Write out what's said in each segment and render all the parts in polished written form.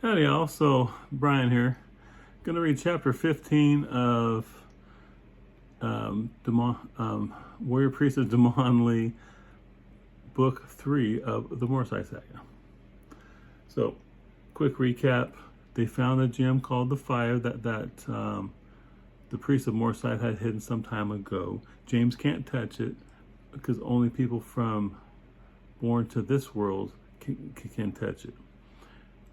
Howdy y'all, so Brian here. Going to read chapter 15 of Warrior Priest of Dmon-li, book 3 of the Morcyth Saga. So, quick recap. They found a gem called the Fire that the Priest of Morcyth had hidden some time ago. James can't touch it because only people born to this world can touch it.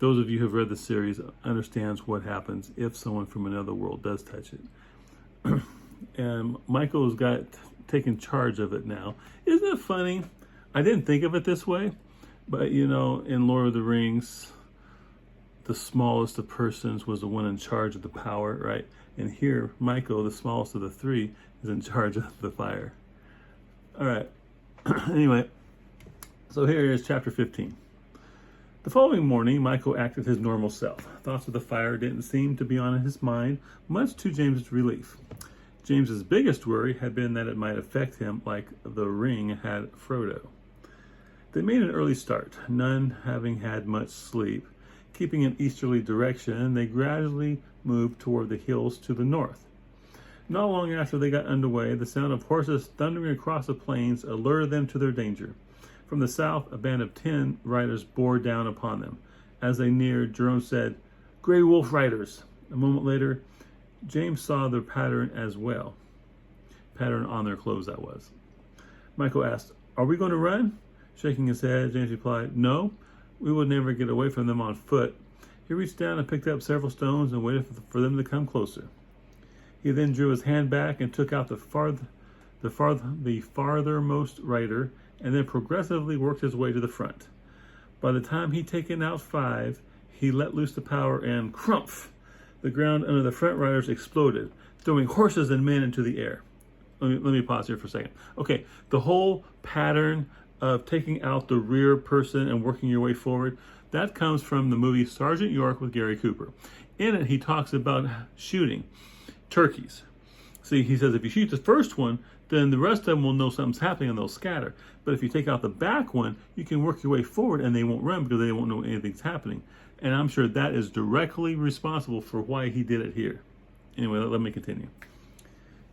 Those of you who have read the series understands what happens if someone from another world does touch it. And Michael's got taken charge of it now. Isn't it funny? I didn't think of it this way, but you know, in Lord of the Rings, the smallest of persons was the one in charge of the power, right? And here, Michael, the smallest of the three, is in charge of the fire. All right. Anyway, so here is chapter 15. The following morning, Michael acted his normal self. Thoughts of the fire didn't seem to be on his mind, much to James's relief. James's biggest worry had been that it might affect him like the ring had Frodo. They made an early start, none having had much sleep. Keeping an easterly direction, they gradually moved toward the hills to the north. Not long after they got underway, the sound of horses thundering across the plains alerted them to their danger. From the south, a band of 10 riders bore down upon them. As they neared, Jiron said, "Grey Wolf Riders." A moment later, James saw their pattern as well. Pattern on their clothes, that was. Michael asked, "Are we going to run?" Shaking his head, James replied, "No, we would never get away from them on foot." He reached down and picked up several stones and waited for them to come closer. He then drew his hand back and took out the farthermost rider, and then progressively worked his way to the front. By the time he'd taken out 5, he let loose the power and crumph! The ground under the front riders exploded, throwing horses and men into the air. Let me pause here for a second. Okay, the whole pattern of taking out the rear person and working your way forward, that comes from the movie Sergeant York with Gary Cooper. In it, he talks about shooting turkeys. See, he says if you shoot the first one, then the rest of them will know something's happening and they'll scatter. But if you take out the back one, you can work your way forward and they won't run because they won't know anything's happening. And I'm sure that is directly responsible for why he did it here. Anyway, let me continue.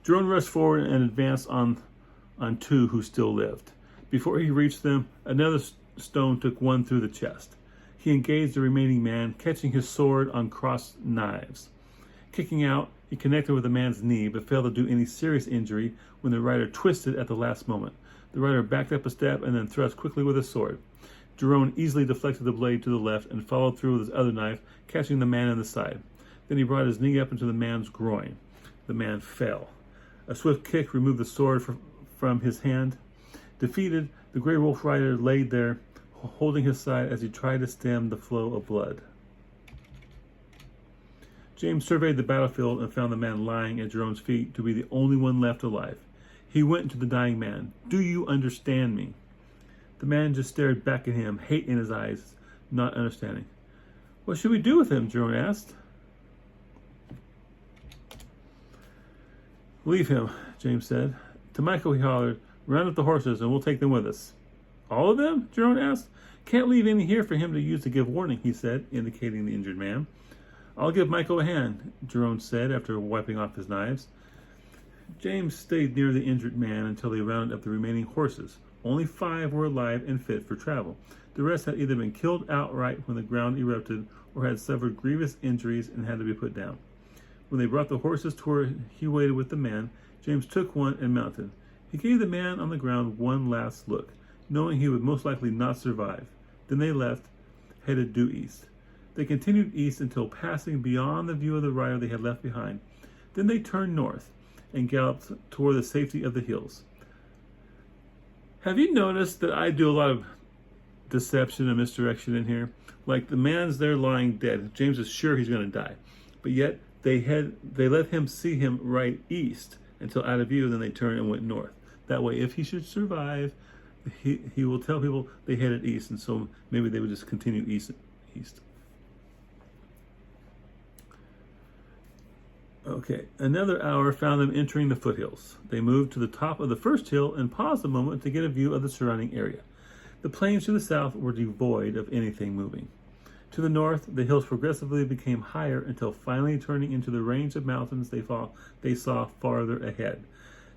Jiron rushed forward and advanced on 2 who still lived. Before he reached them, another stone took one through the chest. He engaged the remaining man, catching his sword on crossed knives. Kicking out, he connected with the man's knee, but failed to do any serious injury when the rider twisted at the last moment. The rider backed up a step and then thrust quickly with his sword. Jiron easily deflected the blade to the left and followed through with his other knife, catching the man in the side. Then he brought his knee up into the man's groin. The man fell. A swift kick removed the sword from his hand. Defeated, the Grey Wolf Rider laid there, holding his side as he tried to stem the flow of blood. James surveyed the battlefield and found the man lying at Jiron's feet to be the only one left alive. He went to the dying man. "Do you understand me?" The man just stared back at him, hate in his eyes, not understanding. "What should we do with him?" Jiron asked. "Leave him," James said. To Michael he hollered, "Round up the horses and we'll take them with us." "All of them?" Jiron asked. "Can't leave any here for him to use to give warning," he said, indicating the injured man. "I'll give Michael a hand," Jiron said after wiping off his knives. James stayed near the injured man until they rounded up the remaining horses. Only 5 were alive and fit for travel. The rest had either been killed outright when the ground erupted or had suffered grievous injuries and had to be put down. When they brought the horses to where he waited with the man, James took one and mounted. He gave the man on the ground one last look, knowing he would most likely not survive. Then they left, headed due east. They continued east until passing beyond the view of the rider they had left behind. Then they turned north and galloped toward the safety of the hills. Have you noticed that I do a lot of deception and misdirection in here? Like the man's there lying dead. James is sure he's going to die. But yet they let him see him right east until out of view, and then they turned and went north. That way, if he should survive, he will tell people they headed east, and so maybe they would just continue east. Okay, another hour found them entering the foothills. They moved to the top of the first hill and paused a moment to get a view of the surrounding area. The plains to the south were devoid of anything moving. To the north, the hills progressively became higher until finally turning into the range of mountains they saw farther ahead.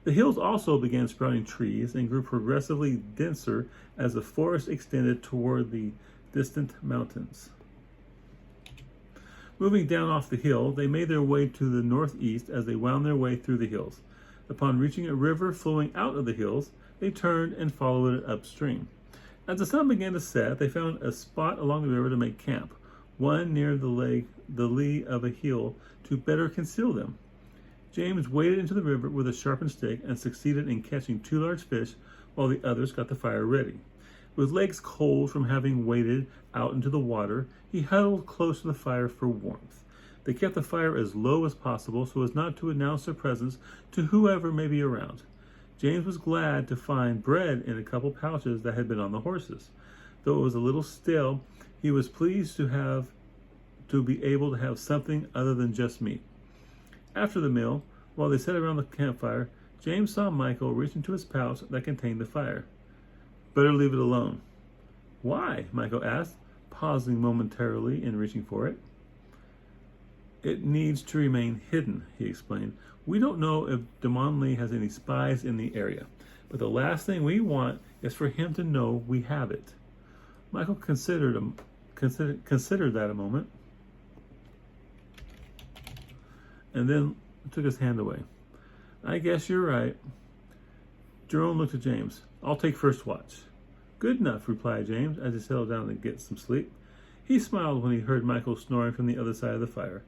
The hills also began sprouting trees and grew progressively denser as the forest extended toward the distant mountains. Moving down off the hill, they made their way to the northeast as they wound their way through the hills. Upon reaching a river flowing out of the hills, they turned and followed it upstream. As the sun began to set, they found a spot along the river to make camp, one near the lee of a hill to better conceal them. James waded into the river with a sharpened stick and succeeded in catching 2 large fish while the others got the fire ready. With legs cold from having waded out into the water, he huddled close to the fire for warmth. They kept the fire as low as possible so as not to announce their presence to whoever may be around. James was glad to find bread in a couple pouches that had been on the horses. Though it was a little stale, he was pleased to be able to have something other than just meat. After the meal, while they sat around the campfire, James saw Michael reach into his pouch that contained the fire. Better leave it alone. Why? Michael asked, pausing momentarily in reaching for it. It needs to remain hidden, he explained. We don't know if Dmon-li has any spies in the area, but the last thing we want is for him to know we have it. Michael considered that a moment, and then took his hand away. I guess you're right. Jiron looked at James. I'll take first watch. Good enough, replied James as he settled down to get some sleep. He smiled when he heard Michael snoring from the other side of the fire.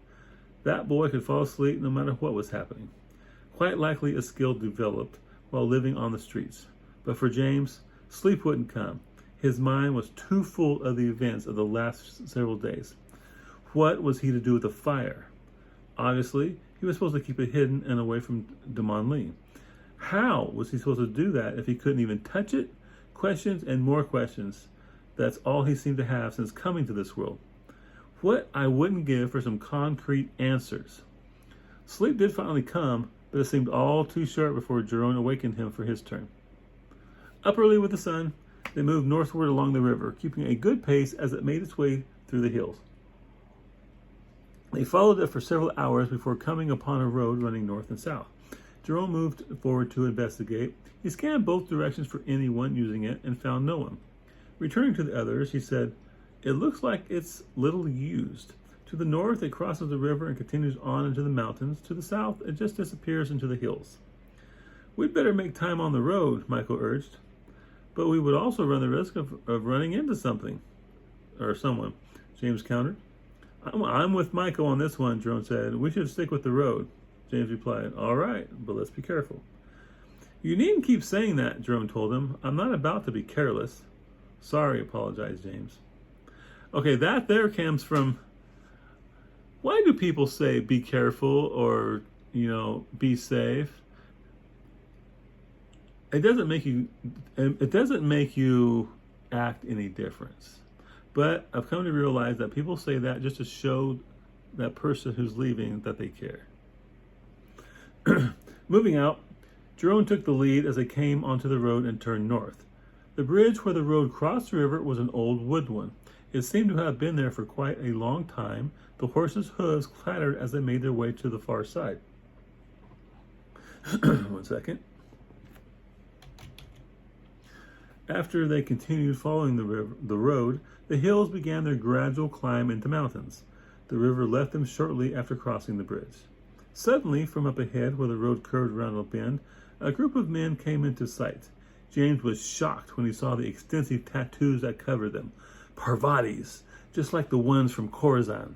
That boy could fall asleep no matter what was happening. Quite likely a skill developed while living on the streets. But for James, sleep wouldn't come. His mind was too full of the events of the last several days. What was he to do with the fire? Obviously, he was supposed to keep it hidden and away from Dmon-li. How was he supposed to do that if he couldn't even touch it? Questions and more questions. That's all he seemed to have since coming to this world. What I wouldn't give for some concrete answers. Sleep did finally come, but it seemed all too short before Jiron awakened him for his turn. Up early with the sun, they moved northward along the river, keeping a good pace as it made its way through the hills. They followed it for several hours before coming upon a road running north and south. Jiron moved forward to investigate. He scanned both directions for anyone using it and found no one. Returning to the others, he said, It looks like it's little used. To the north, it crosses the river and continues on into the mountains. To the south, it just disappears into the hills. We'd better make time on the road, Michael urged. But we would also run the risk of running into something. Or someone, James countered. I'm with Michael on this one, Jiron said. We should stick with the road. James replied, All right, but let's be careful. You needn't keep saying that, Jiron told him. I'm not about to be careless. Sorry, apologized James. Okay, that there comes from, why do people say be careful or, be safe? It doesn't make you act any difference. But I've come to realize that people say that just to show that person who's leaving that they care. Moving out, Jiron took the lead as they came onto the road and turned north. The bridge where the road crossed the river was an old wood one. It seemed to have been there for quite a long time. The horses' hooves clattered as they made their way to the far side. 1 second. After they continued following the road, the hills began their gradual climb into mountains. The river left them shortly after crossing the bridge. Suddenly, from up ahead where the road curved around a bend, a group of men came into sight. James was shocked when he saw the extensive tattoos that covered them. Parvatis, just like the ones from Khorasan.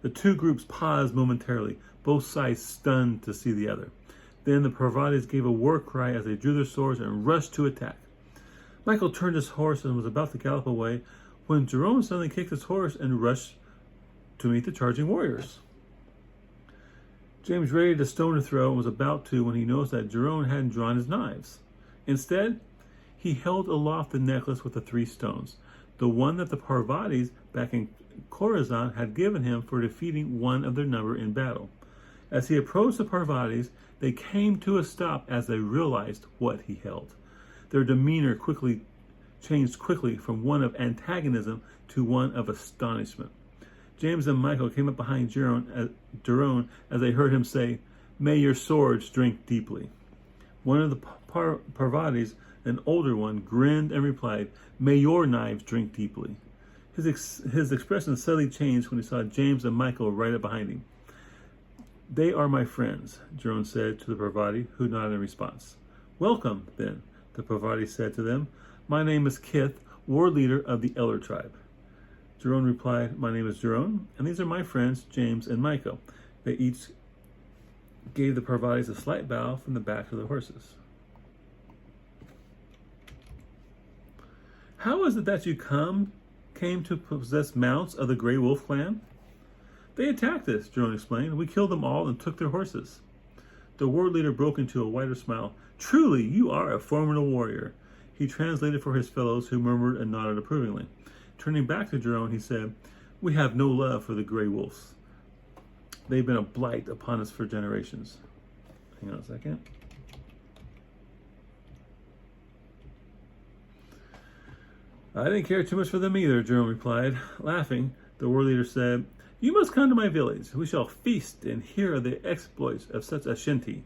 The two groups paused momentarily, both sides stunned to see the other. Then the Parvatis gave a war cry as they drew their swords and rushed to attack. Michael turned his horse and was about to gallop away when Jiron suddenly kicked his horse and rushed to meet the charging warriors. James readied a stone to throw and was about to when he noticed that Jiron hadn't drawn his knives. Instead, he held aloft the necklace with the 3 stones, the one that the Parvatis back in Khorasan had given him for defeating one of their number in battle. As he approached the Parvatis, they came to a stop as they realized what he held. Their demeanor changed quickly from one of antagonism to one of astonishment. James and Miko came up behind Jiron as they heard him say, "May your swords drink deeply." One of the Parvatis, an older one, grinned and replied, "May your knives drink deeply." His expression suddenly changed when he saw James and Miko right up behind him. "They are my friends," Jiron said to the Parvati, who nodded in response. "Welcome, then," the Parvati said to them. "My name is Kith, war leader of the Eller tribe." Jiron replied, "My name is Jiron, and these are my friends, James and Miko." They each gave the Parvatis a slight bow from the back of the horses. "How is it that you came to possess mounts of the Grey Wolf clan?" "They attacked us," Jiron explained. "We killed them all and took their horses." The war leader broke into a wider smile. "Truly, you are a formidable warrior." He translated for his fellows, who murmured and nodded approvingly. Turning back to Jiron, he said, "We have no love for the Grey Wolves. They've been a blight upon us for generations." Hang on a second. "I didn't care too much for them either," Jiron replied. Laughing, the war leader said, "You must come to my village. We shall feast and hear of the exploits of such a Shinti."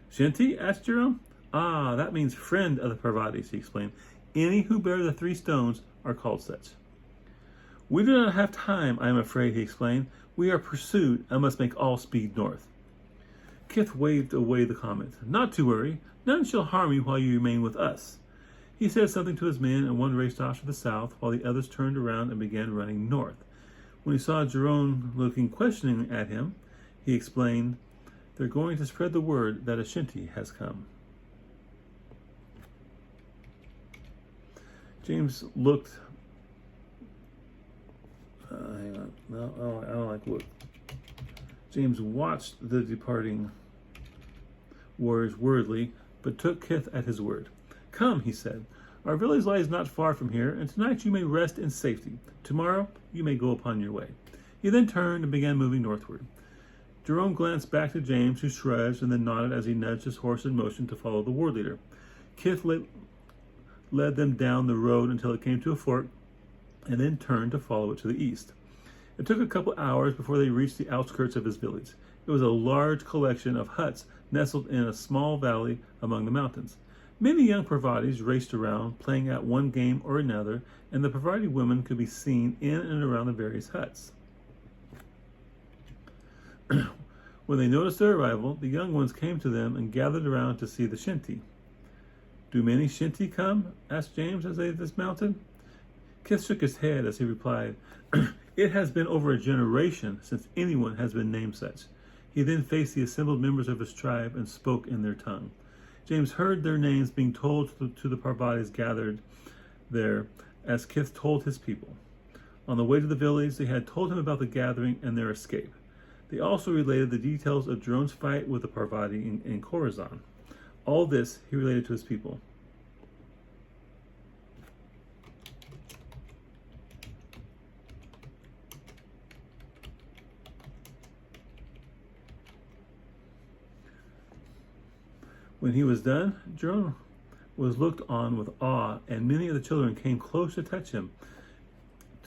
"Shinti?" asked Jiron. "Ah, that means friend of the Parvatis," he explained. "Any who bear the 3 stones are called such." "We do not have time, I am afraid," he explained. "We are pursued and must make all speed north." Kith waved away the comment. "Not to worry. None shall harm you while you remain with us." He said something to his men, and one raced off to the south, while the others turned around and began running north. When he saw Jiron looking questioning at him, he explained, "They're going to spread the word that a Shinti has come." James looked. Hang on. No, I don't like look. James watched the departing warriors worriedly, but took Kith at his word. "Come," he said. "Our village lies not far from here, and tonight you may rest in safety. Tomorrow you may go upon your way." He then turned and began moving northward. Jiron glanced back to James, who shrugged and then nodded as he nudged his horse in motion to follow the war leader. Kith led them down the road until it came to a fork, and then turned to follow it to the east. It took a couple hours before they reached the outskirts of his village. It was a large collection of huts nestled in a small valley among the mountains. Many young Parvatis raced around, playing at one game or another, and the Parvati women could be seen in and around the various huts. When they noticed their arrival, the young ones came to them and gathered around to see the Shinti. "Do many Shinti come?" asked James as they dismounted. Kith shook his head as he replied, "It has been over a generation since anyone has been named such." He then faced the assembled members of his tribe and spoke in their tongue. James heard their names being told to the Parvatis gathered there, as Kith told his people. On the way to the village, they had told him about the gathering and their escape. They also related the details of Jiron's fight with the Parvati in Khorasan. All this he related to his people. When he was done, Jiron was looked on with awe, and many of the children came close to touch him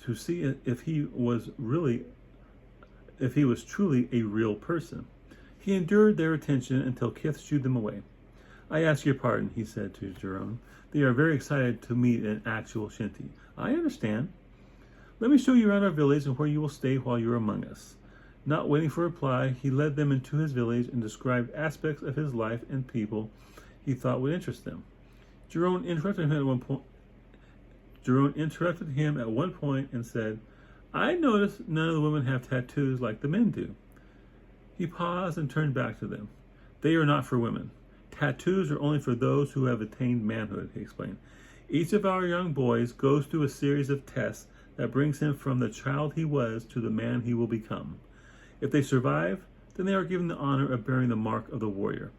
to see if he was truly a real person. He endured their attention until Kith shooed them away. "I ask your pardon," he said to Jiron. "They are very excited to meet an actual Shinti." "I understand. Let me show you around our village and where you will stay while you're among us." Not waiting for a reply, he led them into his village and described aspects of his life and people he thought would interest them. Jiron interrupted him at one point and said, "I noticed none of the women have tattoos like the men do." He paused and turned back to them. "They are not for women. Tattoos are only for those who have attained manhood," he explained. "Each of our young boys goes through a series of tests that brings him from the child he was to the man he will become. If they survive, then they are given the honor of bearing the mark of the warrior,"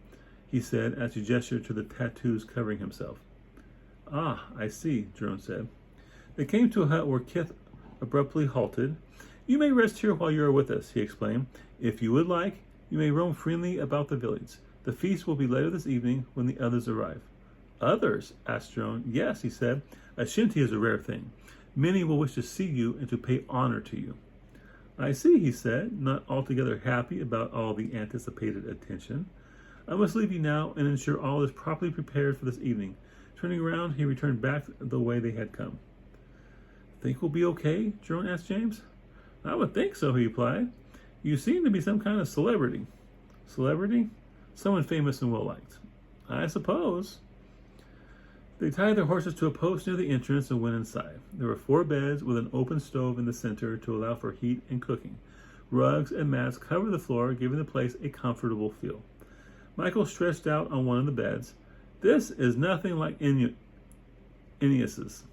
he said as he gestured to the tattoos covering himself. "Ah, I see," Jiron said. They came to a hut where Kith abruptly halted. "You may rest here while you are with us," he explained. "If you would like, you may roam freely about the village. The feast will be later this evening when the others arrive." "Others?" asked Jiron. "Yes," he said. "A Shinti is a rare thing. Many will wish to see you and to pay honor to you." I see, he said, not altogether happy about all the anticipated attention. I must leave you now and ensure all is properly prepared for this evening. Turning around, he returned back the way they had come. Think we'll be okay? Jiron asked James. I would think so, he replied. You seem to be some kind of celebrity. Celebrity? Someone famous and well-liked. I suppose. They tied their horses to a post near the entrance and went inside. There were 4 beds with an open stove in the center to allow for heat and cooking. Rugs and mats covered the floor, giving the place a comfortable feel. Michael stretched out on one of the beds. This is nothing like Aeneas's.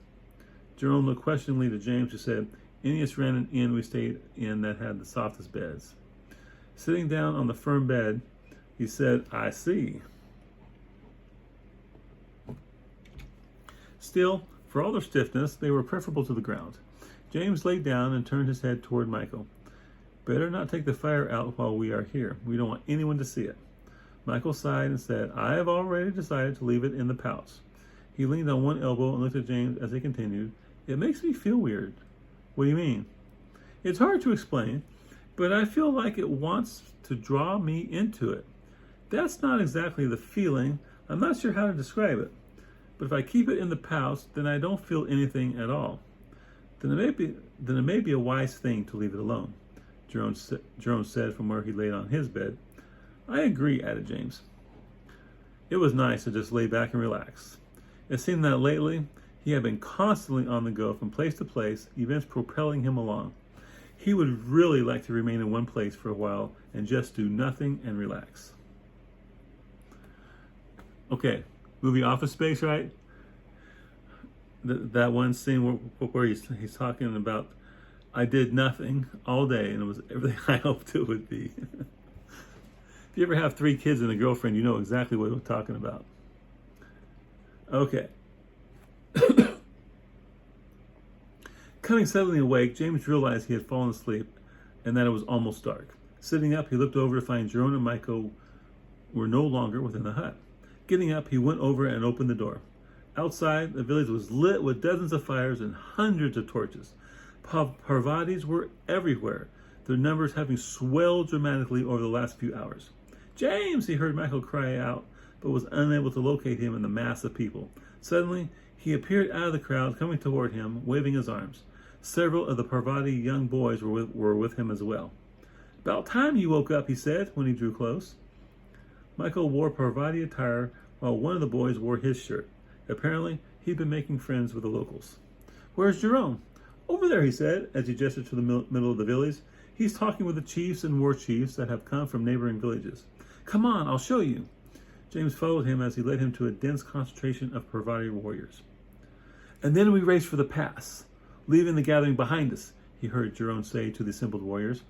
Jiron looked questioningly to James, who said, Aeneas ran an inn we stayed in that had the softest beds. Sitting down on the firm bed, he said, I see. Still, for all their stiffness, they were preferable to the ground. James lay down and turned his head toward Michael. Better not take the fire out while we are here. We don't want anyone to see it. Michael sighed and said, I have already decided to leave it in the pouch. He leaned on one elbow and looked at James as he continued, It makes me feel weird. What do you mean? It's hard to explain, but I feel like it wants to draw me into it. That's not exactly the feeling. I'm not sure how to describe it. But if I keep it in the pouch, then I don't feel anything at all. Then it may be a wise thing to leave it alone, Jiron said from where he laid on his bed. I agree, added James. It was nice to just lay back and relax. It seemed that lately he had been constantly on the go from place to place, events propelling him along. He would really like to remain in one place for a while and just do nothing and relax. Okay, movie Office Space, right? That one scene where he's talking about, I did nothing all day and it was everything I hoped it would be. If you ever have 3 kids and a girlfriend, you know exactly what we're talking about. Okay. Coming suddenly awake, James realized he had fallen asleep and that it was almost dark. Sitting up, he looked over to find Jiron and Miko were no longer within the hut. Getting up, he went over and opened the door. Outside, the village was lit with dozens of fires and hundreds of torches. Parvatis were everywhere, their numbers having swelled dramatically over the last few hours. James, he heard Michael cry out, but was unable to locate him in the mass of people. Suddenly, he appeared out of the crowd, coming toward him, waving his arms. Several of the Parvati young boys were with him as well. About time you woke up, he said, when he drew close. Michael wore Parvati attire while one of the boys wore his shirt. Apparently, he'd been making friends with the locals. Where's Jiron? Over there, he said, as he gestured to the middle of the village. He's talking with the chiefs and war chiefs that have come from neighboring villages. Come on, I'll show you. James followed him as he led him to a dense concentration of Parvati warriors. And then we raced for the pass, leaving the gathering behind us, he heard Jiron say to the assembled warriors.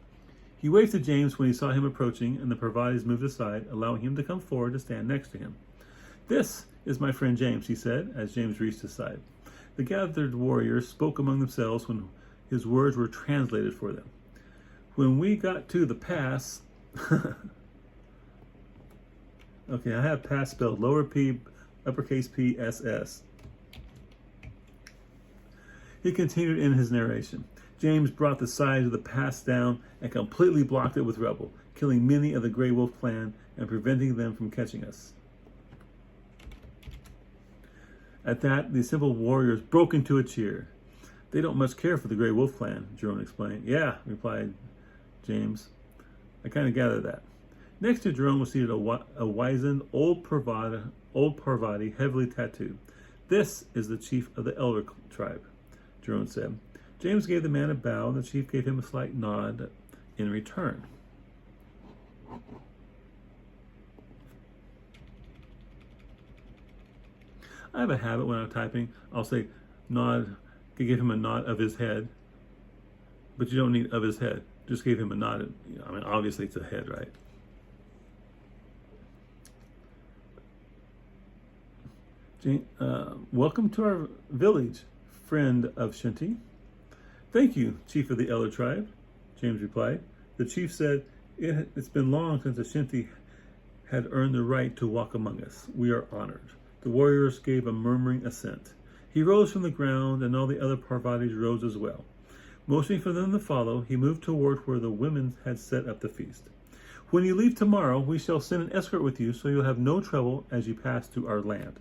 He waved to James when he saw him approaching, and the Parvatis moved aside, allowing him to come forward to stand next to him. This is my friend James, he said, as James reached his side. The gathered warriors spoke among themselves when his words were translated for them. When we got to the pass... Okay, I have pass spelled lower P, uppercase P, S, S. He continued in his narration. James brought the sides of the pass down and completely blocked it with rubble, killing many of the Grey Wolf clan and preventing them from catching us. At that, the assembled warriors broke into a cheer. They don't much care for the Grey Wolf clan, Jiron explained. Yeah, replied James. I kind of gathered that. Next to Jiron was seated a wizened old Parvati, heavily tattooed. This is the chief of the Elder tribe, Jiron said. James gave the man a bow, and the chief gave him a slight nod in return. I have a habit when I'm typing, I'll say nod, give him a nod of his head, but you don't need of his head. Just give him a nod. I mean, obviously it's a head, right? Welcome to our village, friend of Shinti. Thank you, chief of the Elder tribe, James replied. The chief said, it's been long since the Shinti had earned the right to walk among us. We are honored. The warriors gave a murmuring assent. He rose from the ground, and all the other Parvatis rose as well. Motioning for them to follow, he moved toward where the women had set up the feast. When you leave tomorrow, we shall send an escort with you, so you'll have no trouble as you pass through our land.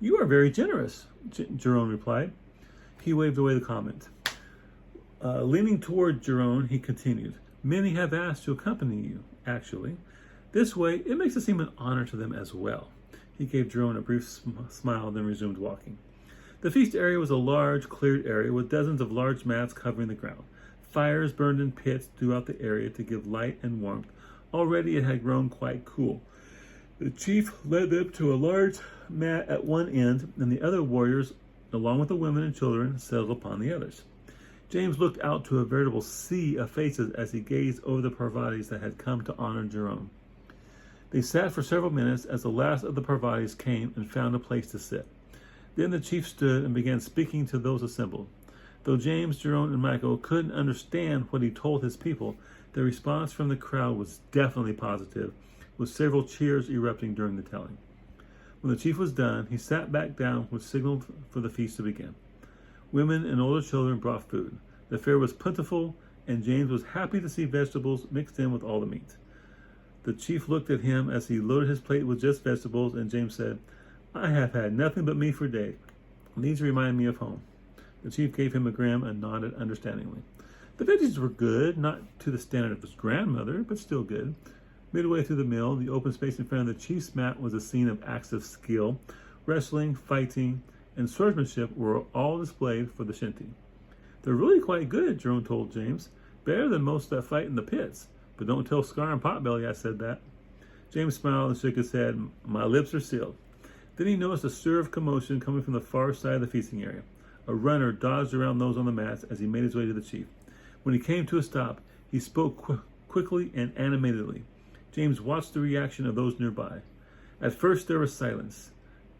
You are very generous, Jiron replied. He waved away the comment. Leaning toward Jiron, he continued, Many have asked to accompany you, actually. This way, it makes it seem an honor to them as well. He gave Jiron a brief smile, then resumed walking. The feast area was a large, cleared area with dozens of large mats covering the ground. Fires burned in pits throughout the area to give light and warmth. Already it had grown quite cool. The chief led them to a large mat at one end, and the other warriors, along with the women and children, settled upon the others. James looked out to a veritable sea of faces as he gazed over the Parvatis that had come to honor Jiron. They sat for several minutes as the last of the Parvatis came and found a place to sit. Then the chief stood and began speaking to those assembled. Though James, Jiron, and Miko couldn't understand what he told his people, the response from the crowd was definitely positive, with several cheers erupting during the telling. When the chief was done, he sat back down, which signaled for the feast to begin. Women and older children brought food. The fare was plentiful, and James was happy to see vegetables mixed in with all the meat. The chief looked at him as he loaded his plate with just vegetables, and James said, I have had nothing but meat for days. These remind me of home. The chief gave him a grin and nodded understandingly. The veggies were good, not to the standard of his grandmother, but still good. Midway through the meal, the open space in front of the chief's mat was a scene of acts of skill. Wrestling, fighting, and swordsmanship were all displayed for the Shinti. They're really quite good, Jiron told James. Better than most that fight in the pits. But don't tell Scar and Potbelly I said that. James smiled and shook his head. My lips are sealed. Then he noticed a stir of commotion coming from the far side of the feasting area. A runner dodged around those on the mats as he made his way to the chief. When he came to a stop, he spoke quickly and animatedly. James watched the reaction of those nearby. At first there was silence.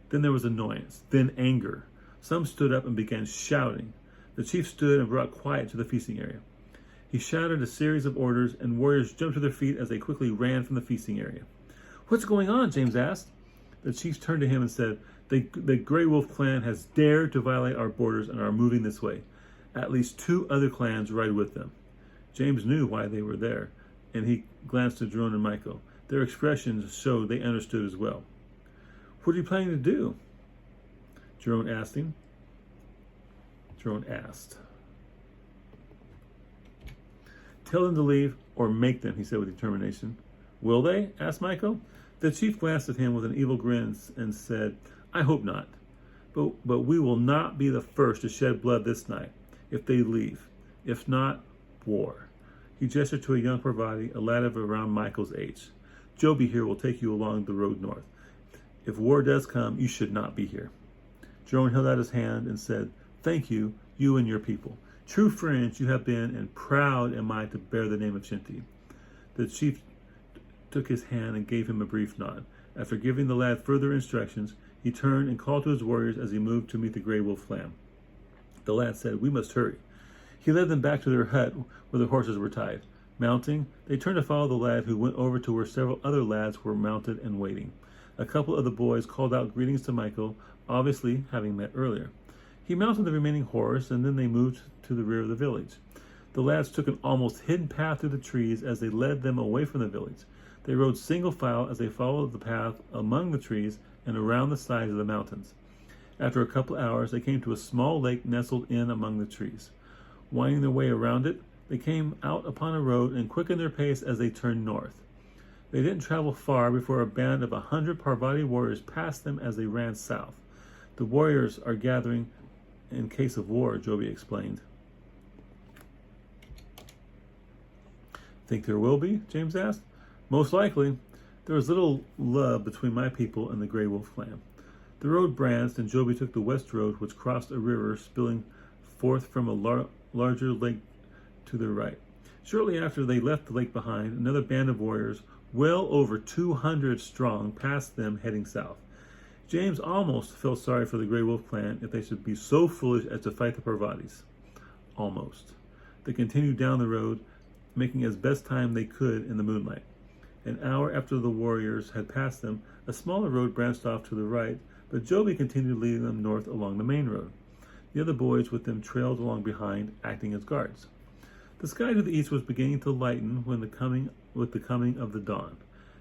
Then there was annoyance. Then anger. Some stood up and began shouting. The chief stood and brought quiet to the feasting area. He shouted a series of orders, and warriors jumped to their feet as they quickly ran from the feasting area. What's going on? James asked. The chief turned to him and said, The Grey Wolf clan has dared to violate our borders and are moving this way. At least 2 other clans ride with them. James knew why they were there, and he glanced at Jiron and Miko. Their expressions showed they understood as well. What are you planning to do? Jiron asked him. Jiron asked. Tell them to leave or make them, he said with determination. Will they? Asked Miko. The chief glanced at him with an evil grin and said, I hope not. But we will not be the first to shed blood this night, if they leave. If not, war. He gestured to a young Parvati, a lad of around Michael's age. Joby here will take you along the road north. If war does come, you should not be here. Jiron held out his hand and said, Thank you, you and your people. True friends you have been, and proud am I to bear the name of Shinti. The chief took his hand and gave him a brief nod. After giving the lad further instructions, he turned and called to his warriors as he moved to meet the Grey Wolf clan. The lad said, We must hurry. He led them back to their hut where the horses were tied. Mounting, they turned to follow the lad, who went over to where several other lads were mounted and waiting. A couple of the boys called out greetings to Michael, obviously having met earlier. He mounted the remaining horse, and then they moved to the rear of the village. The lads took an almost hidden path through the trees as they led them away from the village. They rode single file as they followed the path among the trees and around the sides of the mountains. After a couple of hours, they came to a small lake nestled in among the trees. Winding their way around it, they came out upon a road and quickened their pace as they turned north. They didn't travel far before a band of 100 Parvati warriors passed them as they ran south. The warriors are gathering in case of war, Joby explained. Think there will be? James asked. Most likely. There was little love between my people and the Grey Wolf clan. The road branched, and Joby took the west road, which crossed a river spilling forth from a larger lake to their right. Shortly after they left the lake behind, another band of warriors, well over 200 strong, passed them heading south. James almost felt sorry for the Grey Wolf clan if they should be so foolish as to fight the Parvatis. Almost. They continued down the road, making as best time they could in the moonlight. An hour after the warriors had passed them, a smaller road branched off to the right, but Joby continued leading them north along the main road. The other boys with them trailed along behind, acting as guards. The sky to the east was beginning to lighten with the coming of the dawn.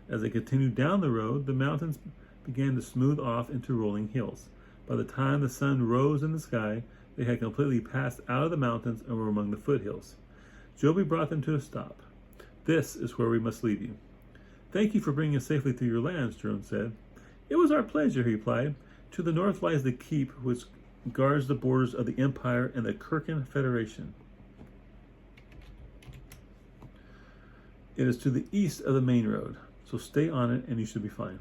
As they continued down the road, the mountains began to smooth off into rolling hills. By the time the sun rose in the sky, they had completely passed out of the mountains and were among the foothills. Joby brought them to a stop. "This is where we must leave you." "Thank you for bringing us safely through your lands," Jiron said. "It was our pleasure," he replied. "To the north lies the keep which guards the borders of the Empire and the Kirkin Federation. It is to the east of the main road, so stay on it and you should be fine."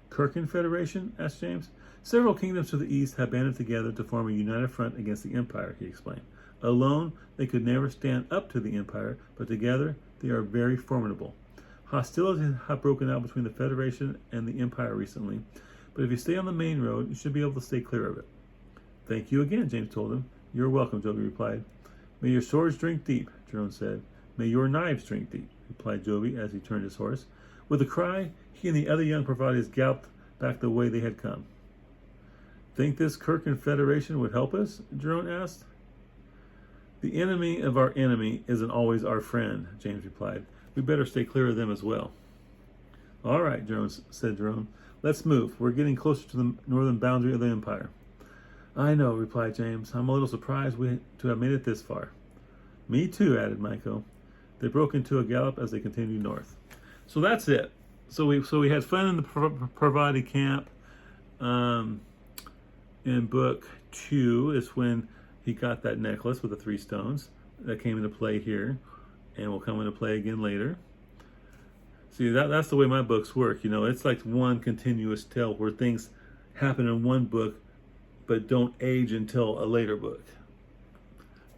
"Kirkin Federation?" asked James. "Several kingdoms to the east have banded together to form a united front against the Empire," he explained. "Alone, they could never stand up to the Empire, but together, they are very formidable. Hostilities have broken out between the Federation and the Empire recently, but if you stay on the main road, you should be able to stay clear of it." "Thank you again," James told him. "You're welcome," Joby replied. "May your swords drink deep," Jiron said. "May your knives drink deep," replied Joby as he turned his horse. With a cry, he and the other young Parvatis galloped back the way they had come. "Think this Kirkin Federation would help us?" Jiron asked. "The enemy of our enemy isn't always our friend," James replied. "We better stay clear of them as well." "All right," said Jiron. "Let's move. We're getting closer to the northern boundary of the Empire." "I know," replied James. "I'm a little surprised to have made it this far." "Me too," added Miko. They broke into a gallop as they continued north. So that's it. So we had fun in the Parvati camp. In book 2 is when he got that necklace with the 3 stones that came into play here, and will come into play again later. See, that's the way my books work. You know, it's like one continuous tale where things happen in one book but don't age until a later book.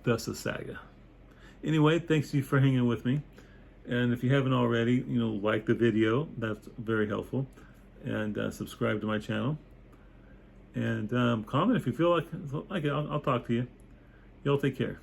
Thus the saga. Anyway, thanks you for hanging with me. And if you haven't already, like the video. That's very helpful. And subscribe to my channel. And comment if you feel like it. I'll talk to you. Y'all take care.